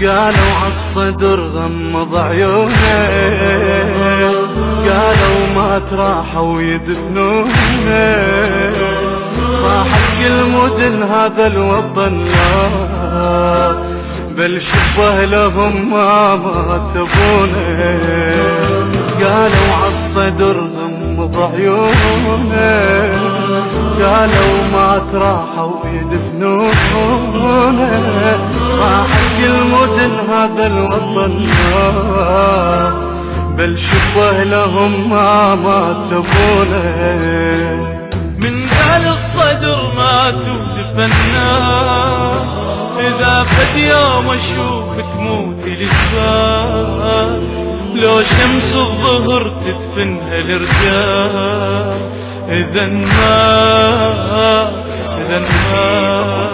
قالوا عالصدر غمض عيونه، قالوا ما تراحوا يدفنونه، صاحت كل مدن هذا الوطن لا، بل شبه لهم ما مات ابونا. قالوا عالصدر غمض عيونه، قالوا ما تراحوا يدفنونه، صاحت كل مدن هذا الوطن لا، بل شبه لهم ما مات ابونا. من قال الصدر مات ودفناه، إذا فد يوم أشوف تموت الجبال، لو شمس الظهر تدفنها الرجال، إذا ما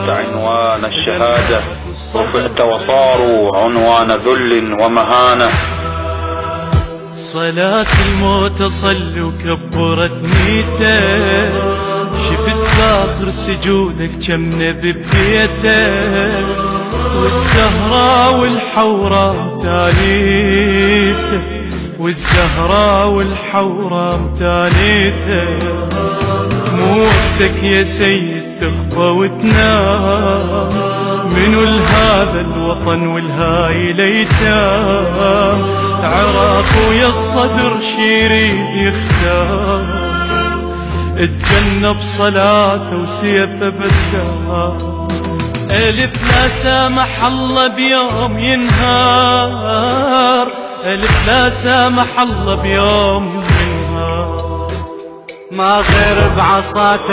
عنوان الشهادة رفعت وصاروا عنوان ذل ومهانة. صلاة الموت صل وكبرت نيته، شفت باخر سجودك كم نبي ببيته، والزهراء والحوراء تاليته، والزهراء والحوراء تاليته، موتك يا سيد تخفى وتنام، منو لهذا الوطن والهاي ليتام، عراق ويا الصدر شيرين يختار، اتجنب صلاته وسيفه بكار، ألف لا سامح الله بيوم ينهار، ألف لا سامح الله بيوم ينهار، ما غير بعصاته